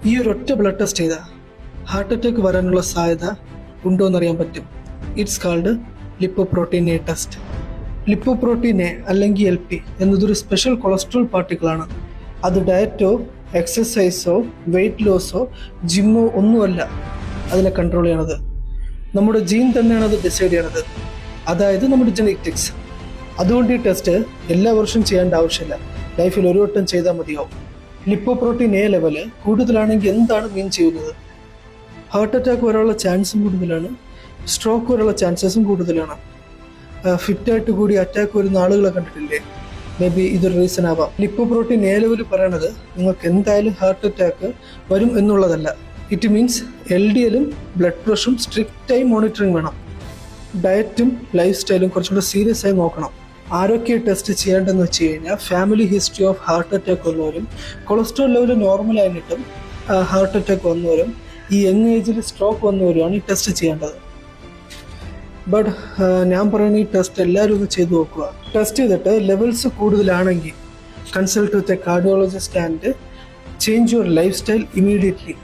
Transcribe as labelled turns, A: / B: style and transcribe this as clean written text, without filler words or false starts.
A: ഈ ഒരൊറ്റ blood test ചെയ്താൽ ഹാർട്ട് അറ്റാക്ക് വരാനുള്ള സാധ്യത ഉണ്ടോ എന്നറിയാൻ പറ്റും. It's called lipoprotein A test. Lipoprotein A അല്ലെങ്കിൽ LP എന്നതൊരു സ്പെഷ്യൽ കൊളസ്ട്രോൾ പാർട്ടിക്കിളാണ്. അത് ഡയറ്റോ എക്സസൈസോ വെയിറ്റ് ലോസോ ജിമ്മോ ഒന്നുമല്ല അതിനെ കൺട്രോൾ ചെയ്യണത്. നമ്മുടെ ജീൻ തന്നെയാണ് അത് ഡിസൈഡ് ചെയ്യണത്, അതായത് നമ്മുടെ ജെനറ്റിക്സ്. അതുകൊണ്ട് ഈ ടെസ്റ്റ് എല്ലാ വർഷവും ചെയ്യേണ്ട ആവശ്യമില്ല, ലൈഫിൽ ഒരു വട്ടം ചെയ്താൽ മതിയാവും. ലിപ്പോപ്രോട്ടീൻ എ ലെവല് കൂടുതലാണെങ്കിൽ എന്താണ് മീൻ ചെയ്യുന്നത്? ഹാർട്ട് അറ്റാക്ക് വരാനുള്ള ചാൻസും കൂടുതലാണ്, സ്ട്രോക്ക് വരാനുള്ള ചാൻസസും കൂടുതലാണ്. ഫിറ്റായിട്ട് കൂടി അറ്റാക്ക് വരുന്ന ആളുകളെ കണ്ടിട്ടില്ലേ? മേ ബി ഇതൊരു റീസൺ ആവാം. ലിപ്പോപ്രോട്ടീൻ എ ലെവൽ പറയണത് നിങ്ങൾക്ക് എന്തായാലും ഹാർട്ട് അറ്റാക്ക് വരും എന്നുള്ളതല്ല. ഇറ്റ് മീൻസ് LDLും ബ്ലഡ് പ്രഷറും സ്ട്രിക്റ്റായി മോണിറ്ററിങ് വേണം. ഡയറ്റും ലൈഫ് സ്റ്റൈലും കുറച്ചുകൂടെ സീരിയസ് ആയി നോക്കണം. ആരൊക്കെ ടെസ്റ്റ് ചെയ്യേണ്ടതെന്ന് വെച്ച് കഴിഞ്ഞാൽ family history of heart attack വന്നവരും, കൊളസ്ട്രോൾ ലെവൽ നോർമൽ ആയിട്ടും ഹാർട്ട് അറ്റാക്ക് വന്നവരും, ഈ യങ് ഏജിൽ സ്ട്രോക്ക് വന്നവരുമാണ് ഈ ടെസ്റ്റ് ചെയ്യേണ്ടത്. ബട്ട് ഞാൻ പറയുന്ന ഈ ടെസ്റ്റ് എല്ലാവരും ഒന്ന് ചെയ്തു നോക്കുക. ടെസ്റ്റ് ചെയ്തിട്ട് ലെവൽസ് കൂടുതലാണെങ്കിൽ consult with a cardiologist and change your life style immediately.